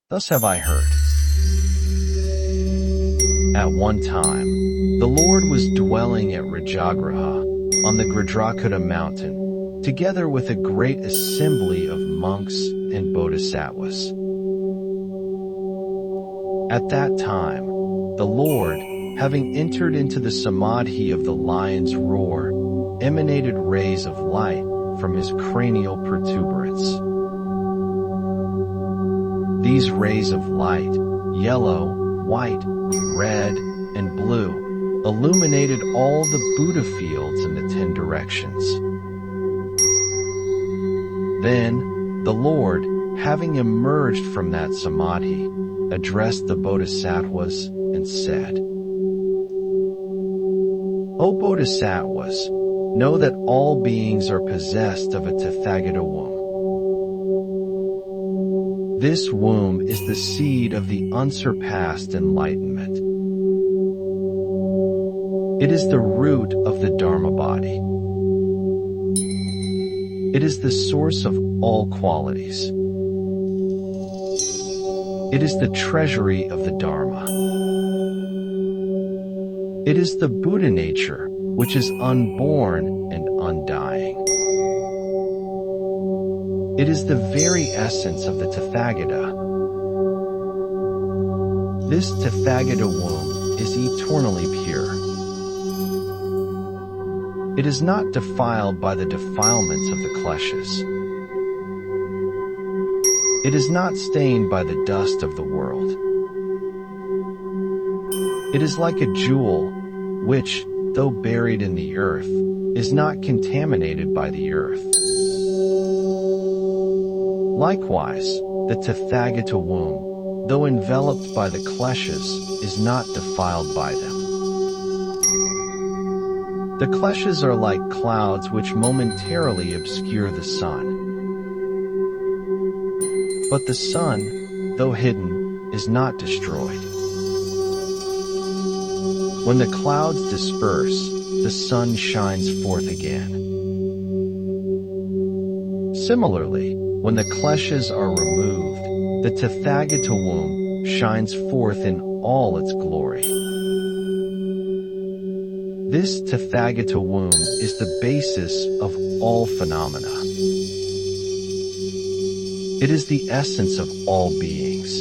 Thus have I heard. At one time, the Lord was dwelling at Rajagraha on the Tathagata mountain, together with a great assembly of monks and bodhisattvas. At that time, the Lord, having entered into the samadhi of the lion's roar, emanated rays of light from his cranial protuberance. These rays of light, yellow, white, red, and blue, illuminated all the Buddha fields in the 10 directions. Then, the Lord, having emerged from that samadhi, addressed the bodhisattvas and said, O bodhisattvas, know that all beings are possessed of a Tathagata womb. This womb is the seed of the unsurpassed enlightenment. It is the root of the Dharma body. It is the source of all qualities. It is the treasury of the Dharma. It is the Buddha nature, which is unborn and undying. It is the very essence of the Tathagata. This Tathagata womb is eternally pure. It is not defiled by the defilements of the kleshas. It is not stained by the dust of the world. It is like a jewel, which, though buried in the earth, is not contaminated by the earth. Likewise, the Tathagata womb, though enveloped by the kleshas, is not defiled by them. The kleshas are like clouds which momentarily obscure the sun. But the sun, though hidden, is not destroyed. When the clouds disperse, the sun shines forth again. Similarly, when the kleshas are removed, the Tathagata womb shines forth in all its glory. This Tathagata womb is the basis of all phenomena. It is the essence of all beings.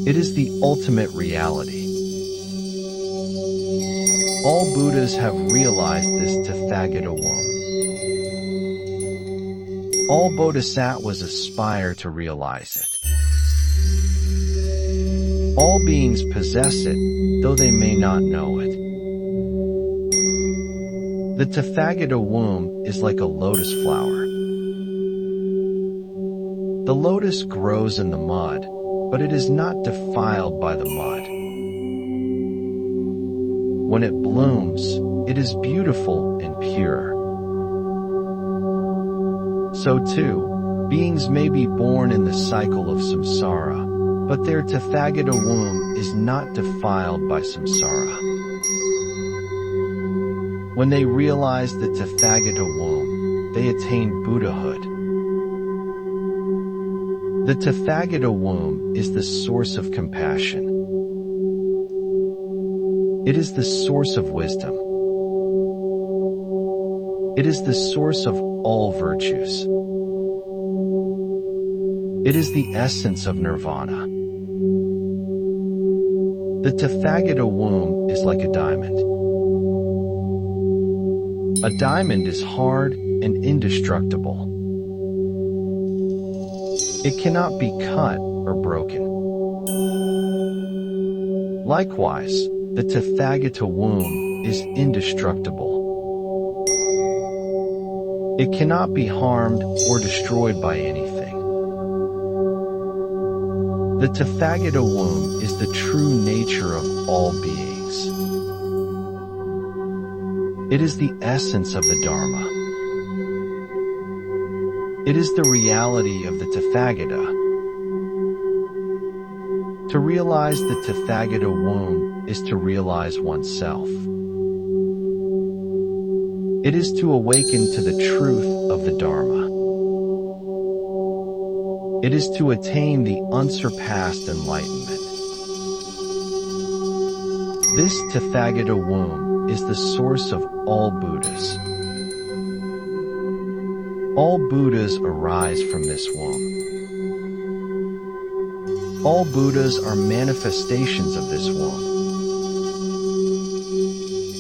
It is the ultimate reality. All Buddhas have realized this Tathagata womb. All bodhisattvas aspire to realize it. All beings possess it, though they may not know it. The Tathagata womb is like a lotus flower. The lotus grows in the mud, but it is not defiled by the mud. When it blooms, it is beautiful and pure. So too, beings may be born in the cycle of samsara, but their Tathagata womb is not defiled by samsara. When they realize the Tathagata womb, they attain Buddhahood. The Tathagata womb is the source of compassion. It is the source of wisdom. It is the source of all virtues. It is the essence of nirvana. The Tathagata womb is like a diamond. A diamond is hard and indestructible. It cannot be cut or broken. Likewise, the Tathagata womb is indestructible. It cannot be harmed or destroyed by anything. The Tathagata womb is the true nature of all beings. It is the essence of the Dharma. It is the reality of the Tathagata. To realize the Tathagata womb is to realize oneself. It is to awaken to the truth of the Dharma. It is to attain the unsurpassed enlightenment. This Tathagata womb is the source of all Buddhas. All Buddhas arise from this womb. All Buddhas are manifestations of this womb.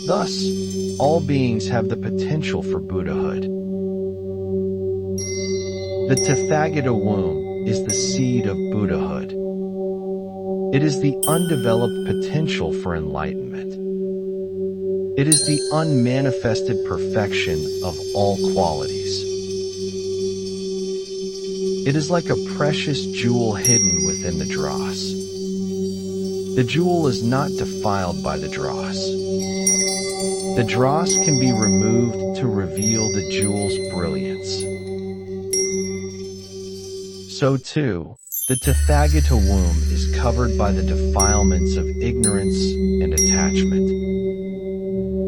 Thus, all beings have the potential for Buddhahood. The Tathagata womb is the seed of Buddhahood. It is the undeveloped potential for enlightenment. It is the unmanifested perfection of all qualities. It is like a precious jewel hidden within the dross. The jewel is not defiled by the dross. The dross can be removed to reveal the jewel's brilliance. So too, the Tathagata womb is covered by the defilements of ignorance and attachment.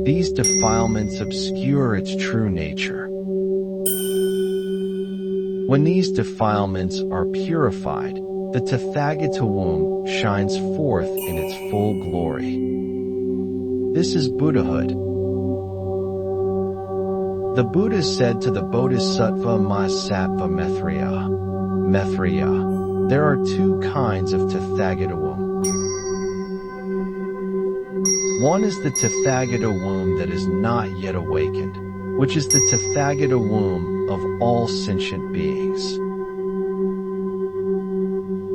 These defilements obscure its true nature. When these defilements are purified, the Tathagata womb shines forth in its full glory. This is Buddhahood. The Buddha said to the Bodhisattva Mahasattva Maitreya, there are two kinds of Tathagata womb. One is the Tathagata womb that is not yet awakened, which is the Tathagata womb of all sentient beings.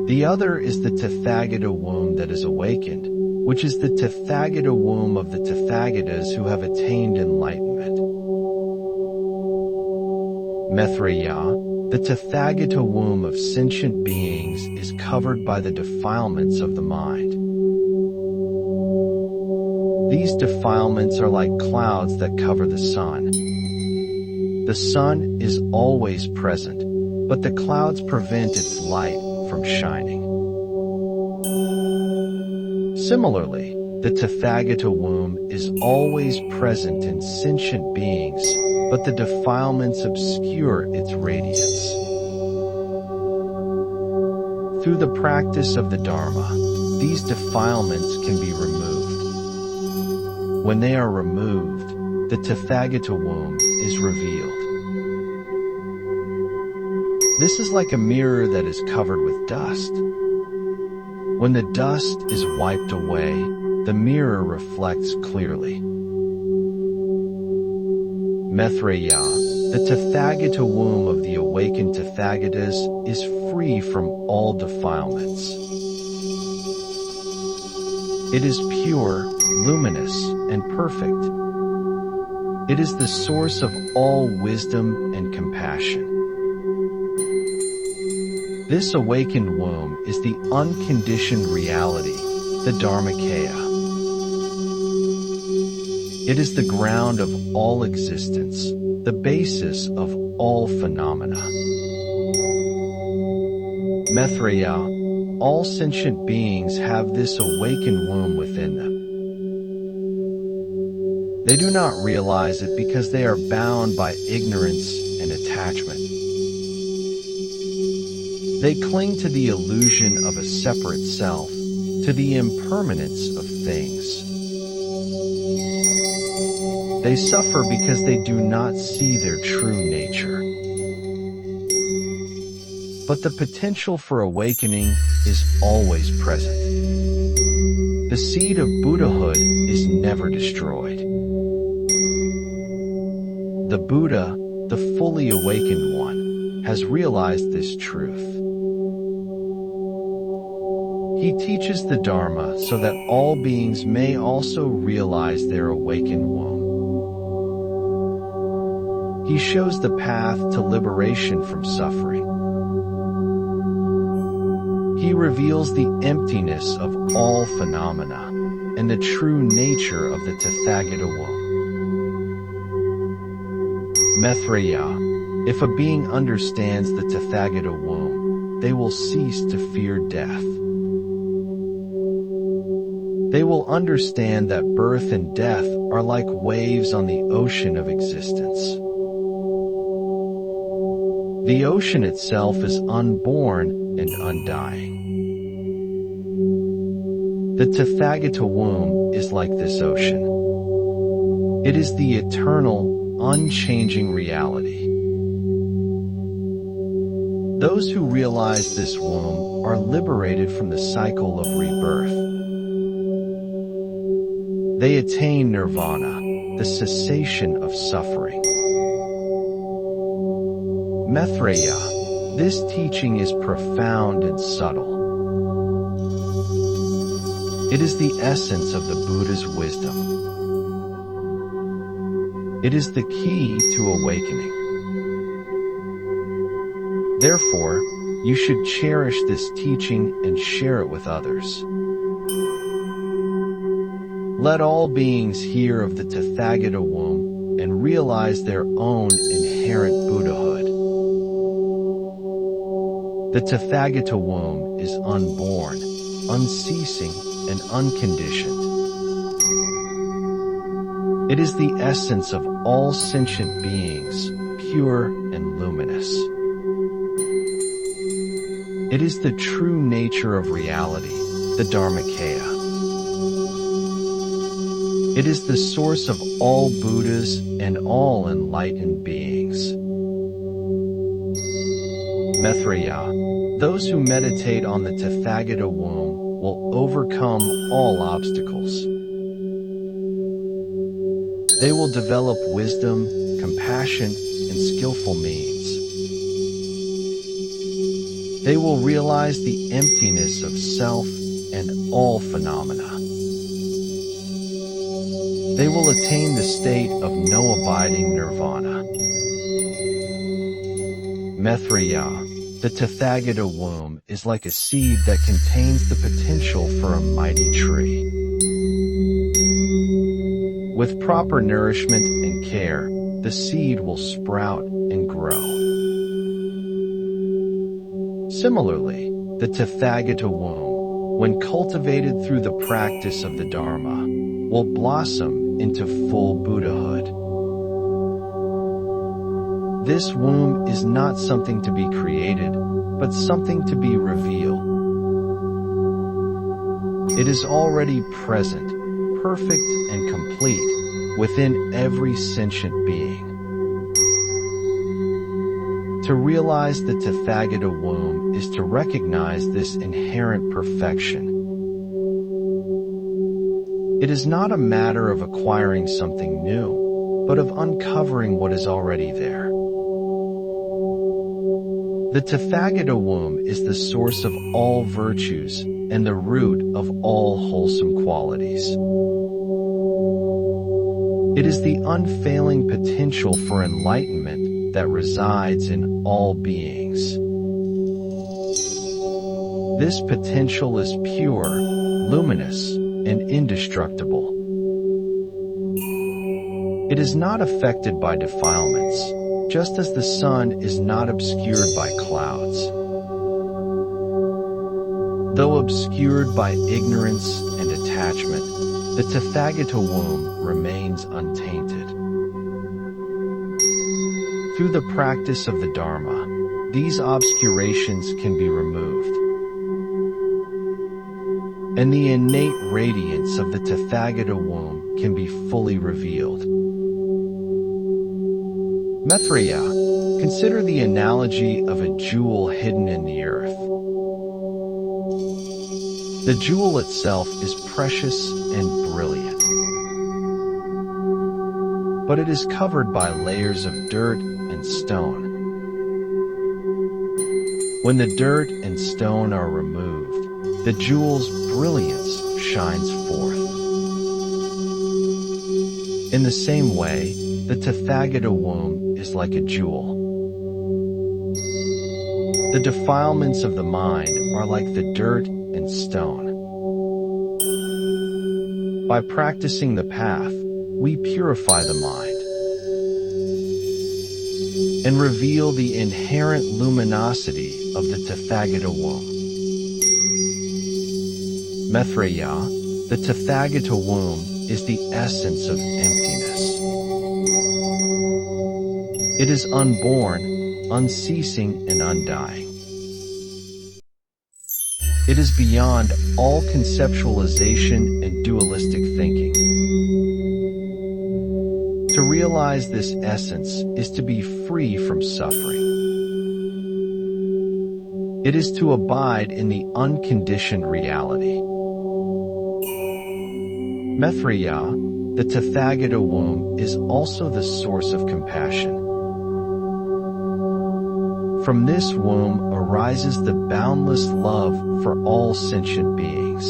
The other is the Tathagata womb that is awakened, which is the Tathagata womb of the Tathagatas who have attained enlightenment. Maitreya, the Tathagata womb of sentient beings is covered by the defilements of the mind. These defilements are like clouds that cover the sun. The sun is always present, but the clouds prevent its light from shining. Similarly, the Tathagata womb is always present in sentient beings, but the defilements obscure its radiance. Through the practice of the Dharma, these defilements can be removed. When they are removed, the Tathagata womb is revealed. This is like a mirror that is covered with dust. When the dust is wiped away, the mirror reflects clearly. Maitreya, the Tathagata womb of the awakened Tathagatas, is free from all defilements. It is pure, luminous, and perfect. It is the source of all wisdom and compassion. This awakened womb is the unconditioned reality, the Dharmakaya. It is the ground of all existence, the basis of all phenomena. Maitreya, all sentient beings have this awakened womb within them. They do not realize it because they are bound by ignorance and attachment. They cling to the illusion of a separate self, to the impermanence of things. They suffer because they do not see their true nature. But the potential for awakening is always present. The seed of Buddhahood is never destroyed. The Buddha, the fully awakened one, has realized this truth. He teaches the Dharma so that all beings may also realize their awakened womb. He shows the path to liberation from suffering. He reveals the emptiness of all phenomena and the true nature of the Tathagata womb. Maitreya, if a being understands the Tathagata womb, they will cease to fear death. They will understand that birth and death are like waves on the ocean of existence. The ocean itself is unborn and undying. The Tathagata womb is like this ocean. It is the eternal, unchanging reality. Those who realize this womb are liberated from the cycle of rebirth. They attain nirvana, the cessation of suffering. Maitreya, this teaching is profound and subtle. It is the essence of the Buddha's wisdom. It is the key to awakening. Therefore, you should cherish this teaching and share it with others. Let all beings hear of the Tathagata womb and realize their own inherent Buddhahood. The Tathagata womb is unborn, unceasing, and unconditioned. It is the essence of all sentient beings, pure and luminous. It is the true nature of reality, the Dharmakaya. It is the source of all Buddhas and all enlightened beings. Maitreya, those who meditate on the Tathagata womb will overcome all obstacles. They will develop wisdom, compassion, and skillful means. They will realize the emptiness of self and all phenomena. They will attain the state of no abiding nirvana. Maitreya, the Tathagata womb is like a seed that contains the potential for a mighty tree. With proper nourishment and care, the seed will sprout and grow. Similarly, the Tathagata womb, when cultivated through the practice of the Dharma, will blossom into full Buddhahood. This womb is not something to be created, but something to be revealed. It is already present, perfect and complete, within every sentient being. To realize the Tathagata womb is to recognize this inherent perfection. It is not a matter of acquiring something new, but of uncovering what is already there. The Tathagata womb is the source of all virtues and the root of all wholesome qualities. It is the unfailing potential for enlightenment that resides in all beings. This potential is pure, luminous, and indestructible. It is not affected by defilements, just as the sun is not obscured by clouds. Though obscured by ignorance and attachment, the Tathagata womb remains untainted. Through the practice of the Dharma, these obscurations can be removed, and the innate radiance of the Tathagata womb can be fully revealed. Maitreya, consider the analogy of a jewel hidden in the earth. The jewel itself is precious and brilliant, but it is covered by layers of dirt and stone. When the dirt and stone are removed, the jewel's brilliance shines forth. In the same way, the Tathagata womb is like a jewel. The defilements of the mind are like the dirt and stone. By practicing the path, we purify the mind and reveal the inherent luminosity of the Tathagata womb. Maitreya, the Tathagata womb is the essence of emptiness. It is unborn, unceasing and undying. It is beyond all conceptualization and dualistic thinking. To realize this essence is to be free from suffering. It is to abide in the unconditioned reality. Maitreya, the Tathagata womb, is also the source of compassion. From this womb arises the boundless love for all sentient beings.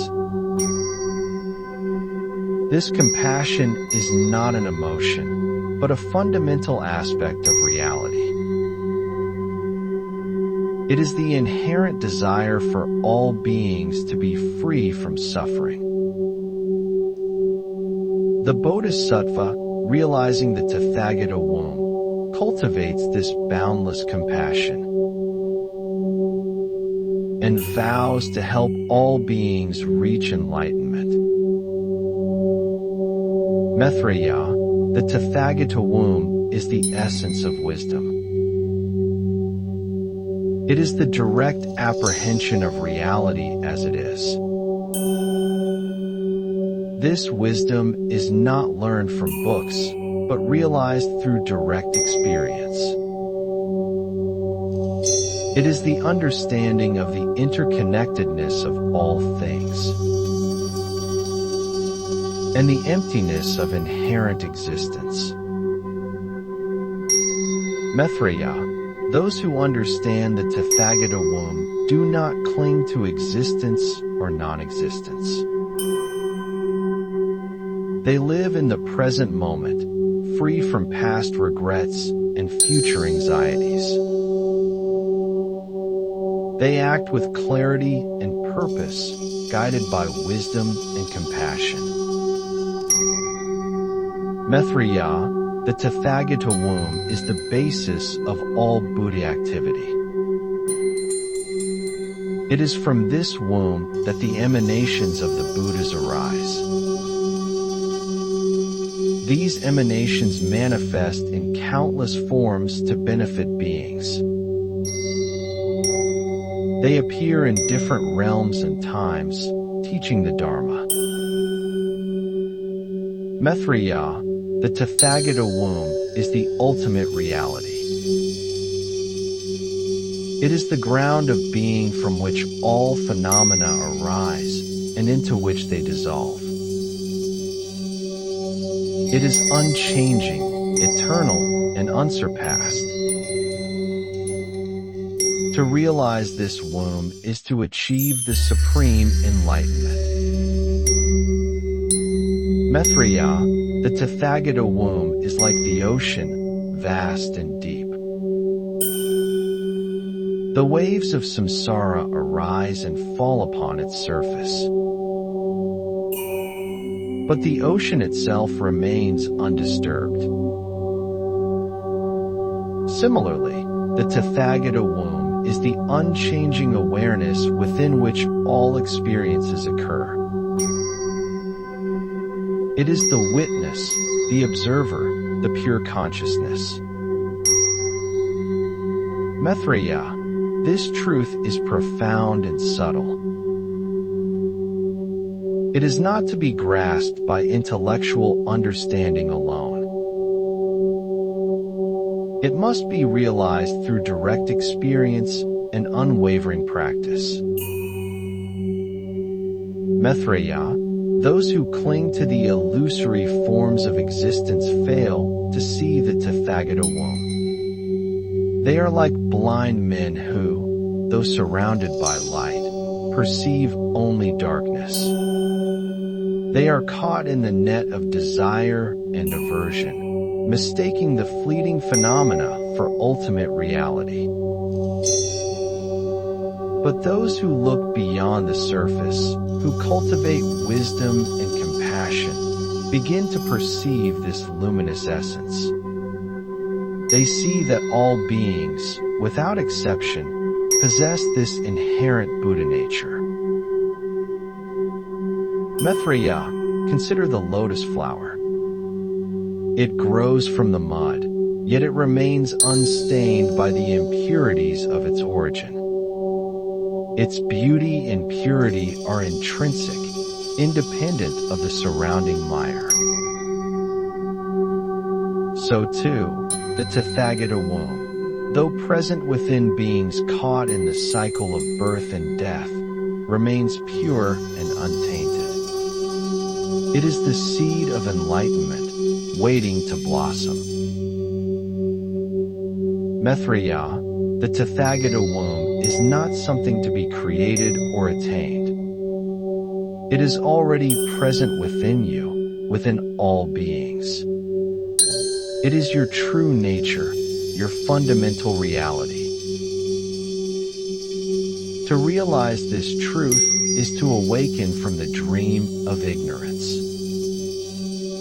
This compassion is not an emotion, but a fundamental aspect of reality. It is the inherent desire for all beings to be free from suffering. The Bodhisattva, realizing the Tathagata womb, cultivates this boundless compassion and vows to help all beings reach enlightenment. Maitreya, the Tathagata womb, is the essence of wisdom. It is the direct apprehension of reality as it is. This wisdom is not learned from books, but realized through direct experience. It is the understanding of the interconnectedness of all things and the emptiness of inherent existence. Maitreya, those who understand the Tathagata womb do not cling to existence or non-existence. They live in the present moment, free from past regrets and future anxieties. They act with clarity and purpose, guided by wisdom and compassion. Maitreya, the Tathagata womb, is the basis of all Buddha activity. It is from this womb that the emanations of the Buddhas arise. These emanations manifest in countless forms to benefit beings. They appear in different realms and times, teaching the Dharma. Maitreya, the Tathagata womb, is the ultimate reality. It is the ground of being from which all phenomena arise and into which they dissolve. It is unchanging, eternal, and unsurpassed. To realize this womb is to achieve the supreme enlightenment. Maitreya, the Tathagata womb, is like the ocean, vast and deep. The waves of samsara arise and fall upon its surface. But the ocean itself remains undisturbed. Similarly, the Tathagata womb is the unchanging awareness within which all experiences occur. It is the witness, the observer, the pure consciousness. Maitreya, this truth is profound and subtle. It is not to be grasped by intellectual understanding alone. It must be realized through direct experience and unwavering practice. Maitreya, those who cling to the illusory forms of existence fail to see the Tathagata womb. They are like blind men who, though surrounded by light, perceive only darkness. They are caught in the net of desire and aversion, mistaking the fleeting phenomena for ultimate reality. But those who look beyond the surface, who cultivate wisdom and compassion, begin to perceive this luminous essence. They see that all beings, without exception, possess this inherent Buddha nature. Maitreya, consider the lotus flower. It grows from the mud, yet it remains unstained by the impurities of its origin. Its beauty and purity are intrinsic, independent of the surrounding mire. So too, the Tathagata womb, though present within beings caught in the cycle of birth and death, remains pure and untainted. It is the seed of enlightenment, waiting to blossom. Maitreya, the Tathagata womb, is not something to be created or attained. It is already present within you, within all beings. It is your true nature, your fundamental reality. To realize this truth is to awaken from the dream of ignorance.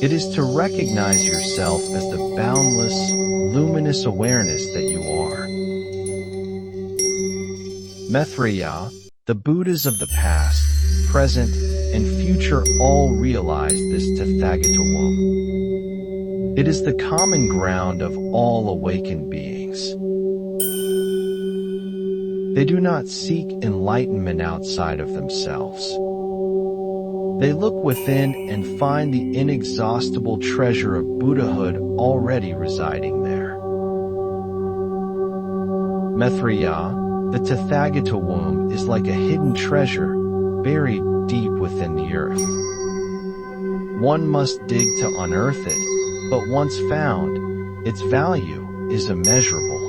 It is to recognize yourself as the boundless, luminous awareness that you are. Maitreya, the Buddhas of the past, present, and future all realize this Tathagata womb. It is the common ground of all awakened beings. They do not seek enlightenment outside of themselves. They look within and find the inexhaustible treasure of Buddhahood already residing there. Maitreya, the Tathagata womb, is like a hidden treasure buried deep within the earth. One must dig to unearth it, but once found, its value is immeasurable.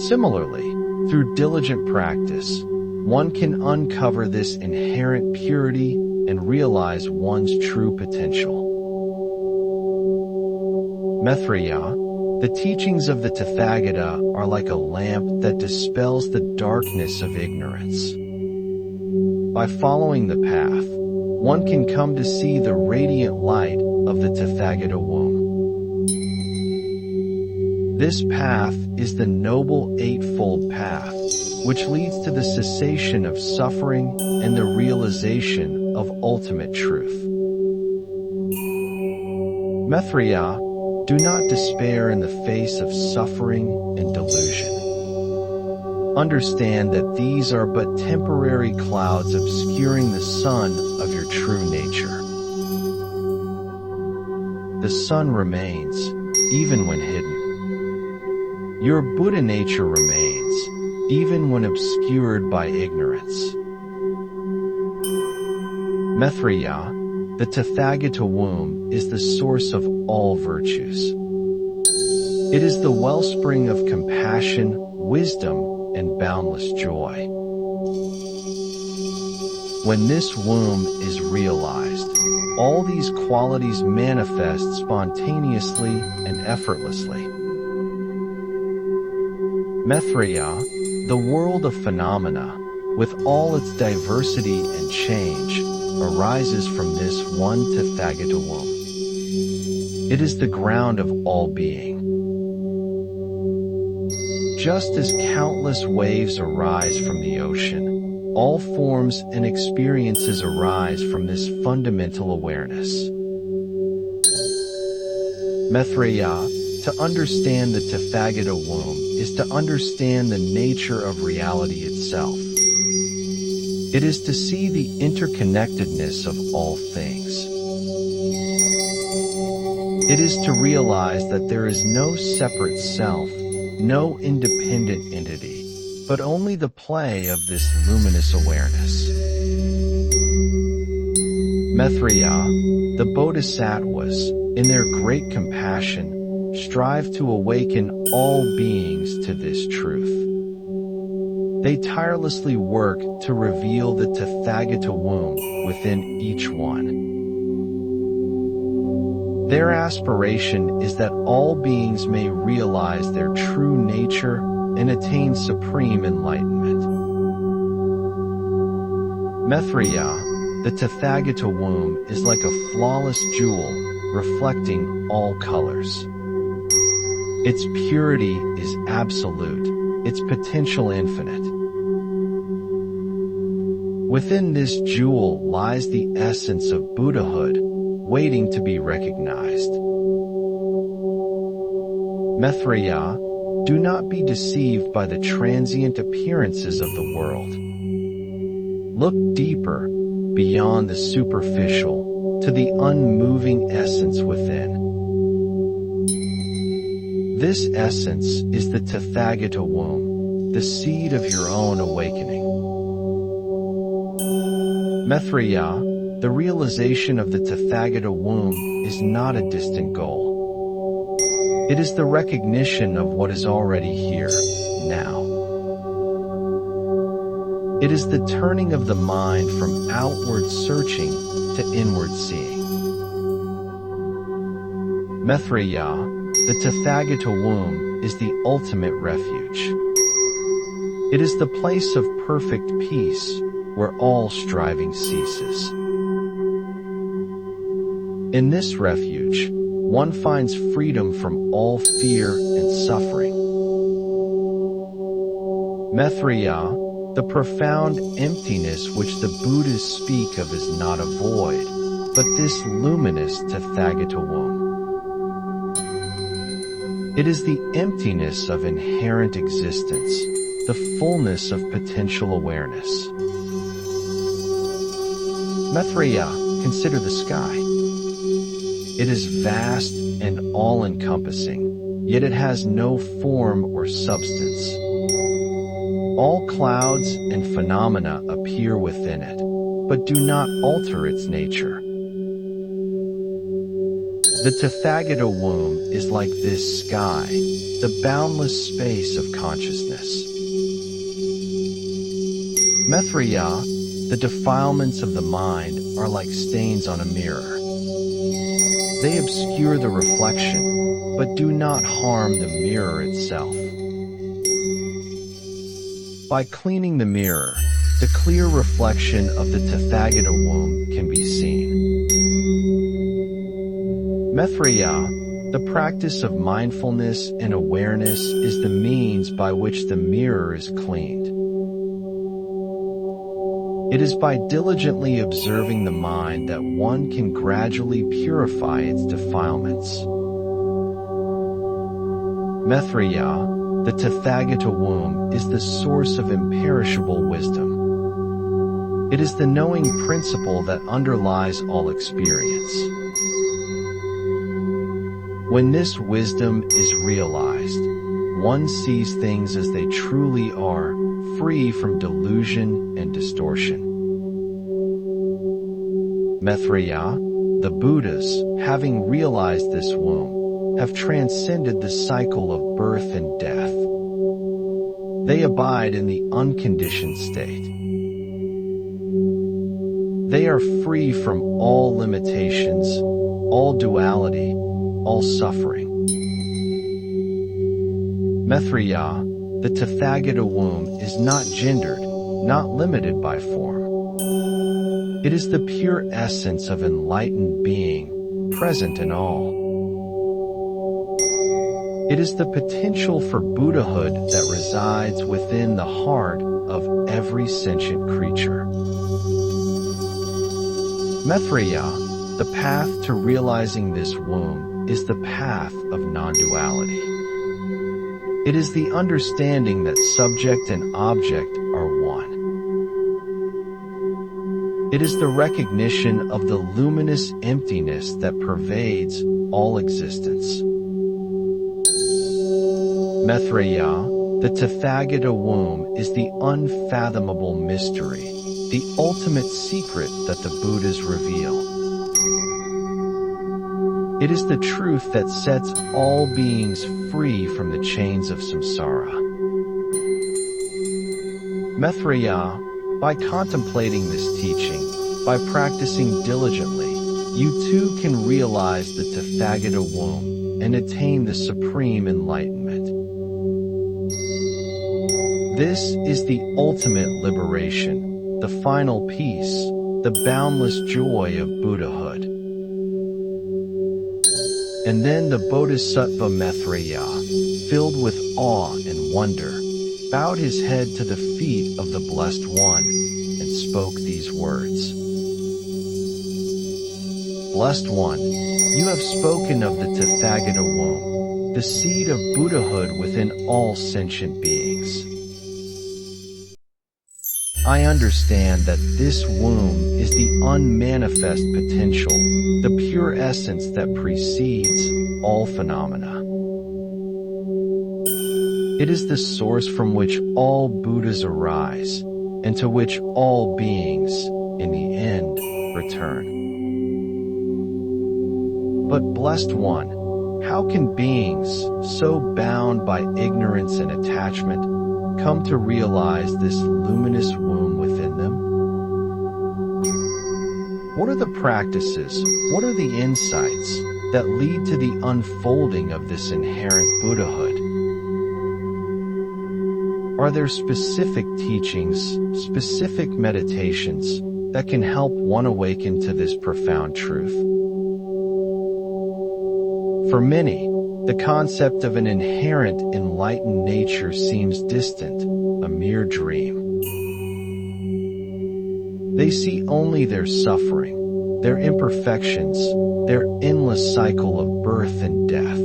Similarly, through diligent practice, one can uncover this inherent purity and realize one's true potential. Maitreya, the teachings of the Tathagata are like a lamp that dispels the darkness of ignorance. By following the path, one can come to see the radiant light of the Tathagata womb. This path is the Noble Eightfold Path, which leads to the cessation of suffering and the realization of ultimate truth. Maitreya, do not despair in the face of suffering and delusion. Understand that these are but temporary clouds obscuring the sun of your true nature. The sun remains, even when hidden. Your Buddha nature remains, even when obscured by ignorance. Maitreya, the Tathagata womb, is the source of all virtues. It is the wellspring of compassion, wisdom, and boundless joy. When this womb is realized, all these qualities manifest spontaneously and effortlessly. Maitreya, the world of phenomena, with all its diversity and change, arises from this one Tathagata womb. It is the ground of all being. Just as countless waves arise from the ocean, all forms and experiences arise from this fundamental awareness. Maitreya, to understand the Tathagata womb is to understand the nature of reality itself. It is to see the interconnectedness of all things. It is to realize that there is no separate self, no independent entity, but only the play of this luminous awareness. Maitreya, the Bodhisattvas, in their great compassion, strive to awaken all beings to this truth. They tirelessly work to reveal the Tathagata womb within each one. Their aspiration is that all beings may realize their true nature and attain supreme enlightenment. Maitreya, the Tathagata womb, is like a flawless jewel reflecting all colors. Its purity is absolute, its potential infinite. Within this jewel lies the essence of Buddhahood, waiting to be recognized. Maitreya, do not be deceived by the transient appearances of the world. Look deeper, beyond the superficial, to the unmoving essence within. This essence is the Tathagata womb, the seed of your own awakening. Maitreya, the realization of the Tathagata womb is not a distant goal. It is the recognition of what is already here, now. It is the turning of the mind from outward searching to inward seeing. Maitreya, the Tathagata womb, is the ultimate refuge. It is the place of perfect peace, where all striving ceases. In this refuge, one finds freedom from all fear and suffering. Maitreya, the profound emptiness which the Buddhists speak of is not a void, but this luminous Tathagata womb. It is the emptiness of inherent existence, the fullness of potential awareness. Maitreya, consider the sky. It is vast and all-encompassing, yet it has no form or substance. All clouds and phenomena appear within it, but do not alter its nature. The Tathagata womb is like this sky, the boundless space of consciousness. Maitreya, the defilements of the mind are like stains on a mirror. They obscure the reflection, but do not harm the mirror itself. By cleaning the mirror, the clear reflection of the Tathagata womb can be seen. Maitreya, the practice of mindfulness and awareness, is the means by which the mirror is cleaned. It is by diligently observing the mind that one can gradually purify its defilements. Maitreya, the Tathagata womb, is the source of imperishable wisdom. It is the knowing principle that underlies all experience. When this wisdom is realized, one sees things as they truly are, free from delusion and distortion. Maitreya, the Buddhas, having realized this womb, have transcended the cycle of birth and death. They abide in the unconditioned state. They are free from all limitations, all duality, all suffering. Maitreya, the Tathagata womb, is not gendered, not limited by form. It is the pure essence of enlightened being, present in all. It is the potential for Buddhahood that resides within the heart of every sentient creature. Maitreya, the path to realizing this womb, is the path of non-duality. It is the understanding that subject and object are one. It is the recognition of the luminous emptiness that pervades all existence. Maitreya, the Tathagata womb, is the unfathomable mystery, the ultimate secret that the Buddhas reveal. It is the truth that sets all beings free from the chains of samsara. Maitreya, by contemplating this teaching, by practicing diligently, you too can realize the Tathagata womb and attain the supreme enlightenment. This is the ultimate liberation, the final peace, the boundless joy of Buddhahood. And then the Bodhisattva Maitreya, filled with awe and wonder, bowed his head to the feet of the Blessed One and spoke these words. Blessed One, you have spoken of the Tathagata womb. the seed of Buddhahood within all sentient beings. I understand that this womb is the unmanifest potential, the pure essence that precedes all phenomena. It is the source from which all Buddhas arise, and to which all beings, in the end, return. But Blessed One, how can beings, so bound by ignorance and attachment, come to realize this luminous womb within them? What are the practices, what are the insights that lead to the unfolding of this inherent Buddhahood? Are there specific teachings, specific meditations that can help one awaken to this profound truth? For many, the concept of an inherent enlightened nature seems distant, a mere dream. They see only their suffering, their imperfections, their endless cycle of birth and death.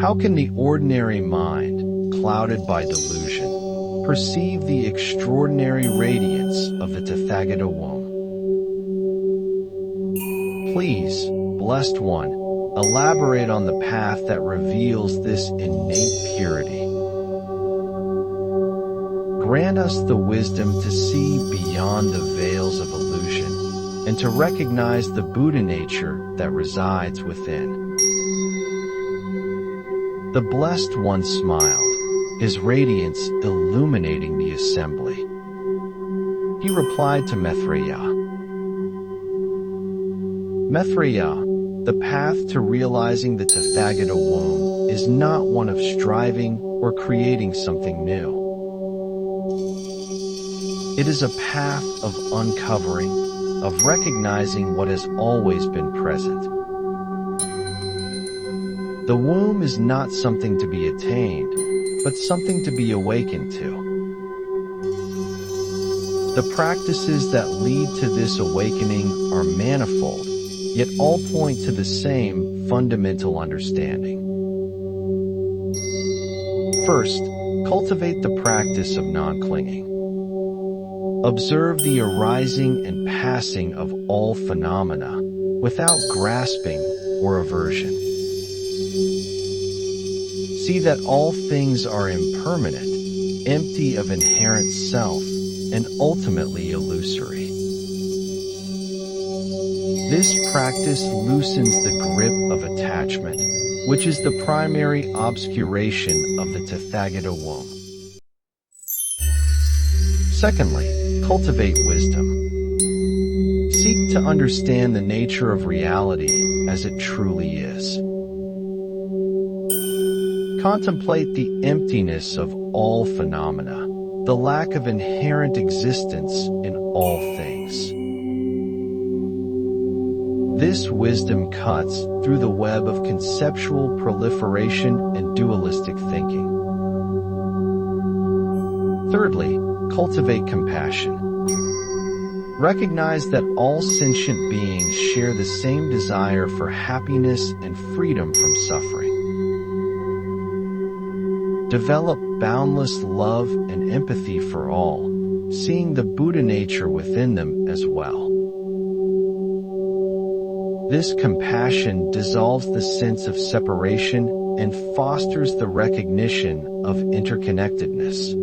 How can the ordinary mind, clouded by delusion, perceive the extraordinary radiance of the Tathagata womb? Please, Blessed One, elaborate on the path that reveals this innate purity. Grant us the wisdom to see beyond the veils of illusion and to recognize the Buddha nature that resides within. The Blessed One smiled, his radiance illuminating the assembly. He replied to Maitreya, Maitreya, the path to realizing the Tathagata womb is not one of striving or creating something new. It is a path of uncovering, of recognizing what has always been present. The womb is not something to be attained, but something to be awakened to. The practices that lead to this awakening are manifold, yet all point to the same fundamental understanding. First, cultivate the practice of non-clinging. Observe the arising and passing of all phenomena without grasping or aversion. See that all things are impermanent, empty of inherent self, and ultimately illusory. This practice loosens the grip of attachment, which is the primary obscuration of the Tathagata womb. Secondly, cultivate wisdom. Seek to understand the nature of reality as it truly is. Contemplate the emptiness of all phenomena, the lack of inherent existence in all things. This wisdom cuts through the web of conceptual proliferation and dualistic thinking. Thirdly, cultivate compassion. Recognize that all sentient beings share the same desire for happiness and freedom from suffering. Develop boundless love and empathy for all, seeing the Buddha nature within them as well. This compassion dissolves the sense of separation and fosters the recognition of interconnectedness.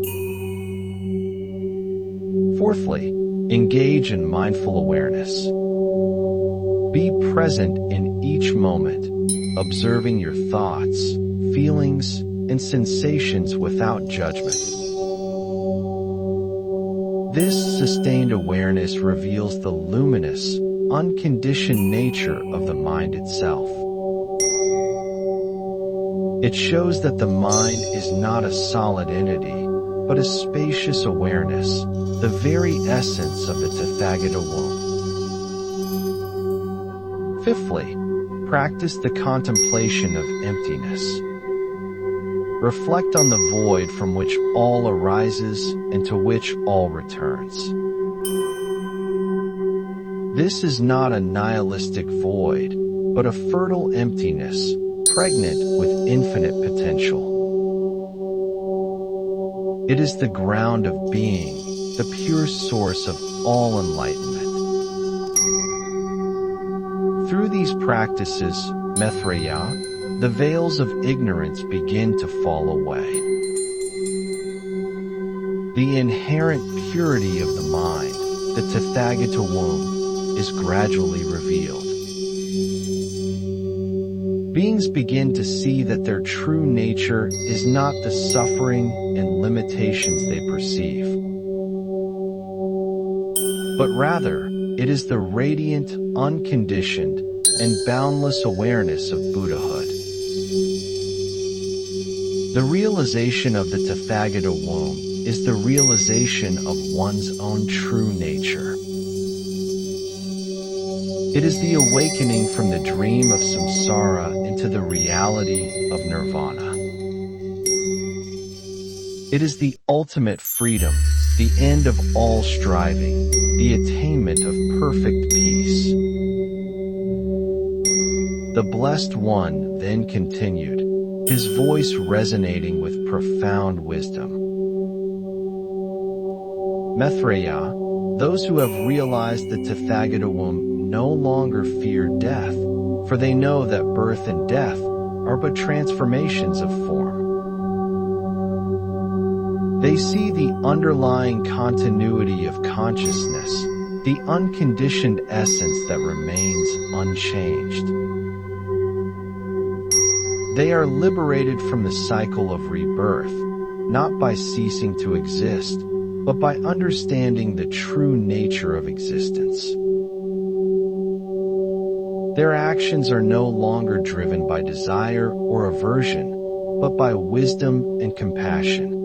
Fourthly, engage in mindful awareness. Be present in each moment, observing your thoughts, feelings, and sensations without judgment. This sustained awareness reveals the luminous, unconditioned nature of the mind itself. It shows that the mind is not a solid entity, but a spacious awareness, the very essence of the Tathagata womb. Fifthly, practice the contemplation of emptiness. Reflect on the void from which all arises and to which all returns. This is not a nihilistic void, but a fertile emptiness, pregnant with infinite potential. It is the ground of being, the pure source of all enlightenment. Through these practices, Maitreya, the veils of ignorance begin to fall away. The inherent purity of the mind, the Tathagata womb, is gradually revealed. Beings begin to see that their true nature is not the suffering and limitations they perceive, but rather, it is the radiant, unconditioned, and boundless awareness of Buddhahood. The realization of the Tathagata womb is the realization of one's own true nature. It is the awakening from the dream of samsara into the reality of nirvana. It is the ultimate freedom, the end of all striving, the attainment of perfect peace. The Blessed One then continued, his voice resonating with profound wisdom. Maitreya, those who have realized the Tathagata womb no longer fear death, for they know that birth and death are but transformations of form. They see the underlying continuity of consciousness, the unconditioned essence that remains unchanged. They are liberated from the cycle of rebirth, not by ceasing to exist, but by understanding the true nature of existence. Their actions are no longer driven by desire or aversion, but by wisdom and compassion.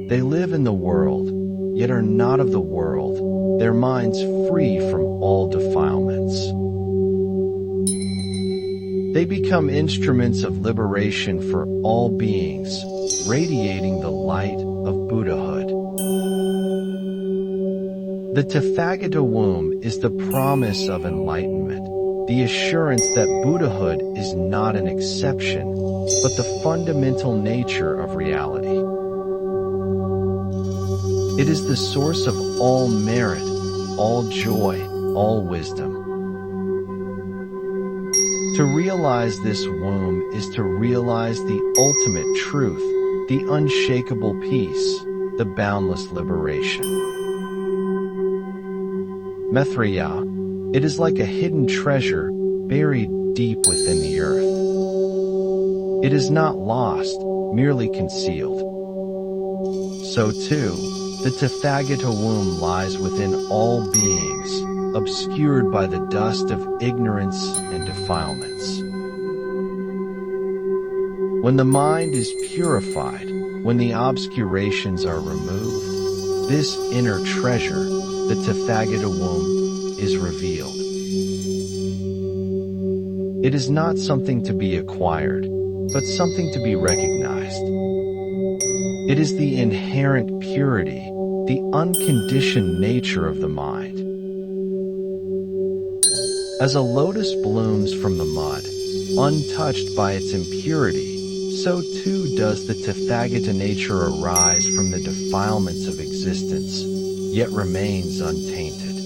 They live in the world, yet are not of the world, their minds free from all defilements. They become instruments of liberation for all beings, radiating the light of Buddhahood. The Tathagata womb is the promise of enlightenment, the assurance that Buddhahood is not an exception, but the fundamental nature of reality. It is the source of all merit, all joy, all wisdom. To realize this womb is to realize the ultimate truth, the unshakable peace, the boundless liberation. Maitreya, it is like a hidden treasure buried deep within the earth. It is not lost, merely concealed. So too, the Tathagata womb lies within all beings, obscured by the dust of ignorance and defilements. When the mind is purified, when the obscurations are removed, this inner treasure, the Tathagata womb, is revealed. It is not something to be acquired, but something to be recognized. It is the inherent purity, the unconditioned nature of the mind. As a lotus blooms from the mud, untouched by its impurity, so too does the Tathagata nature arise from the defilements of existence, yet remains untainted.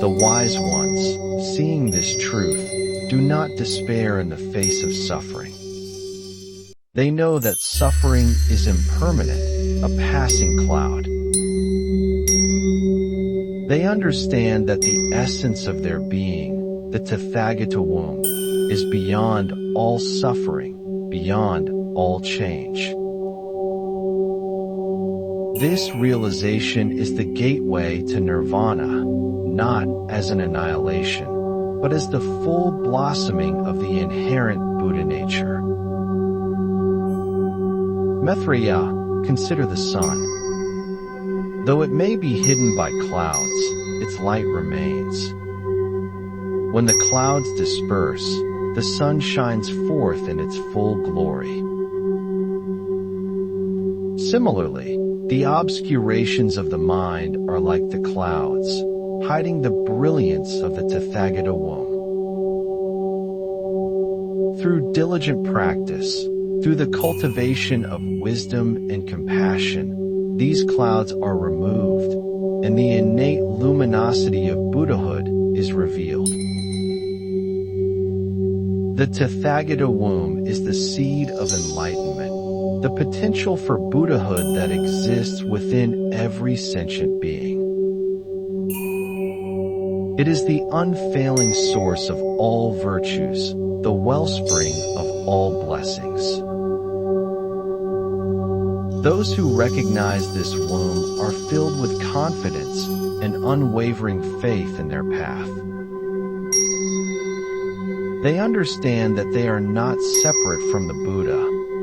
The wise ones, seeing this truth, do not despair in the face of suffering. They know that suffering is impermanent, a passing cloud. They understand that the essence of their being, the Tathagata womb, is beyond all suffering, beyond all change. This realization is the gateway to nirvana, not as an annihilation, but as the full blossoming of the inherent Buddha nature. Maitreya, consider the sun. Though it may be hidden by clouds, its light remains. When the clouds disperse, the sun shines forth in its full glory. Similarly, the obscurations of the mind are like the clouds. hiding the brilliance of the Tathagata womb. Through diligent practice, through the cultivation of wisdom and compassion, these clouds are removed, and the innate luminosity of Buddhahood is revealed. The Tathagata womb is the seed of enlightenment, the potential for Buddhahood that exists within every sentient being. It is the unfailing source of all virtues, the wellspring of all blessings. Those who recognize this womb are filled with confidence and unwavering faith in their path. They understand that they are not separate from the Buddha,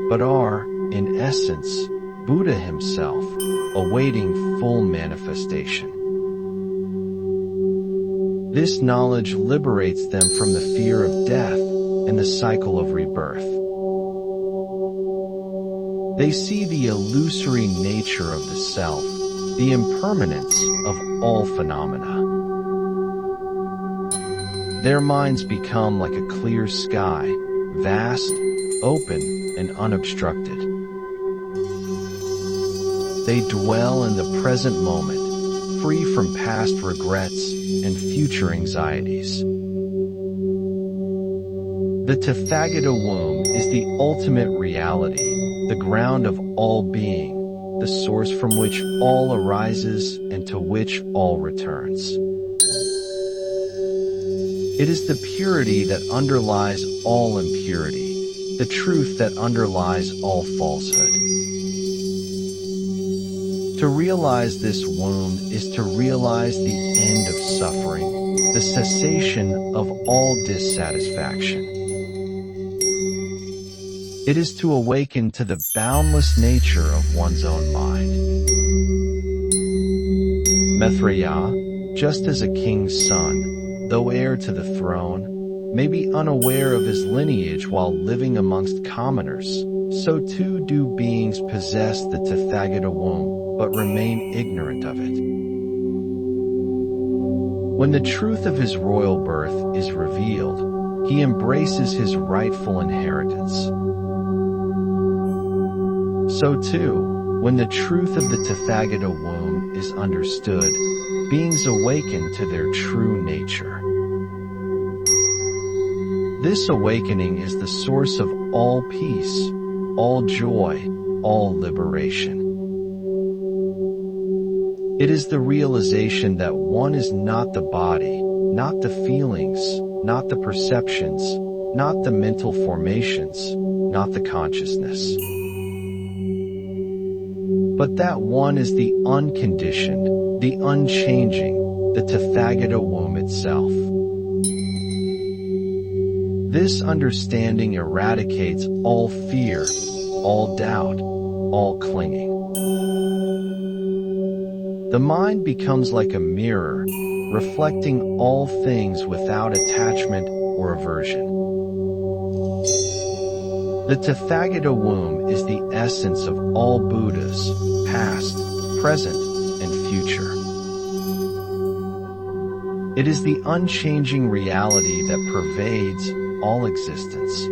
but are, in essence, Buddha himself, awaiting full manifestation. This knowledge liberates them from the fear of death and the cycle of rebirth. They see the illusory nature of the self, the impermanence of all phenomena. Their minds become like a clear sky, vast, open, and unobstructed. They dwell in the present moment, free from past regrets and future anxieties. The Tathagata womb is the ultimate reality, the ground of all being, the source from which all arises and to which all returns. It is the purity that underlies all impurity, the truth that underlies all falsehood. To realize this womb is to realize the end of suffering, the cessation of all dissatisfaction. It is to awaken to the boundless nature of one's own mind. Maitreya, just as a king's son, though heir to the throne, may be unaware of his lineage while living amongst commoners, so too do beings possess the Tathagata womb, but remain ignorant of it. When the truth of his royal birth is revealed, he embraces his rightful inheritance. So too, when the truth of the Tathagata womb is understood, beings awaken to their true nature. This awakening is the source of all peace, all joy, all liberation. It is the realization that one is not the body, not the feelings, not the perceptions, not the mental formations, not the consciousness. But that one is the unconditioned, the unchanging, the Tathagata womb itself. This understanding eradicates all fear, all doubt, all clinging. The mind becomes like a mirror, reflecting all things without attachment or aversion. The Tathagata womb is the essence of all Buddhas, past, present, and future. It is the unchanging reality that pervades all existence.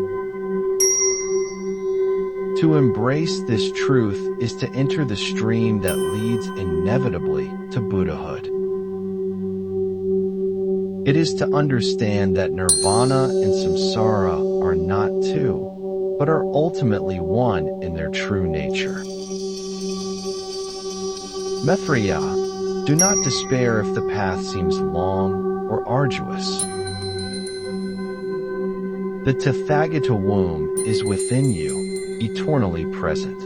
To embrace this truth is to enter the stream that leads inevitably to Buddhahood. It is to understand that nirvana and samsara are not two, but are ultimately one in their true nature. Maitreya, do not despair if the path seems long or arduous. The Tathagata womb is within you, eternally present.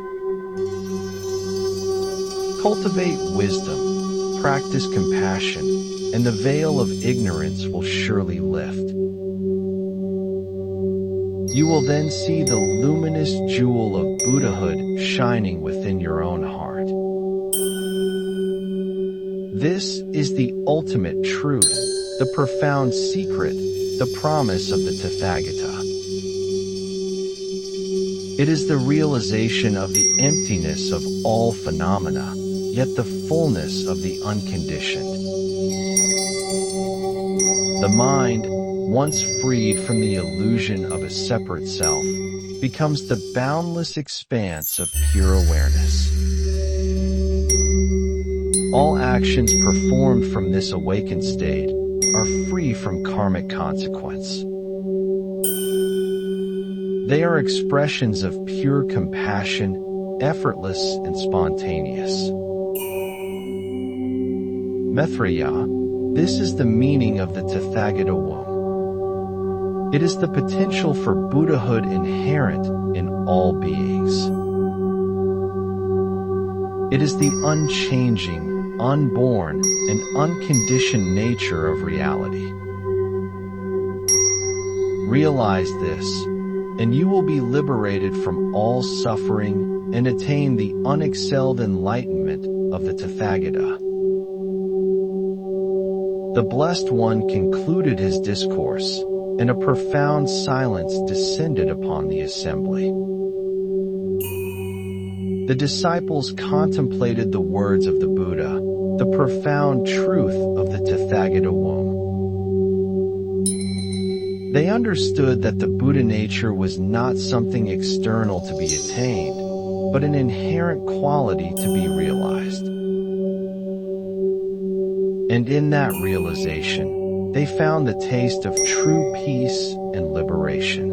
Cultivate wisdom, practice compassion, and the veil of ignorance will surely lift. You will then see the luminous jewel of Buddhahood shining within your own heart. This is the ultimate truth, the profound secret, the promise of the Tathagata. It is the realization of the emptiness of all phenomena, yet the fullness of the unconditioned. The mind, once freed from the illusion of a separate self, becomes the boundless expanse of pure awareness. All actions performed from this awakened state are free from karmic consequence. They are expressions of pure compassion, effortless and spontaneous. Maitreya, this is the meaning of the Tathagata womb. It is the potential for Buddhahood inherent in all beings. It is the unchanging, unborn, and unconditioned nature of reality. Realize this, and you will be liberated from all suffering and attain the unexcelled enlightenment of the Tathagata. The Blessed One concluded his discourse, and a profound silence descended upon the assembly. The disciples contemplated the words of the Buddha, the profound truth of the Tathagata womb. They understood that the Buddha nature was not something external to be attained, but an inherent quality to be realized. And in that realization, they found the taste of true peace and liberation.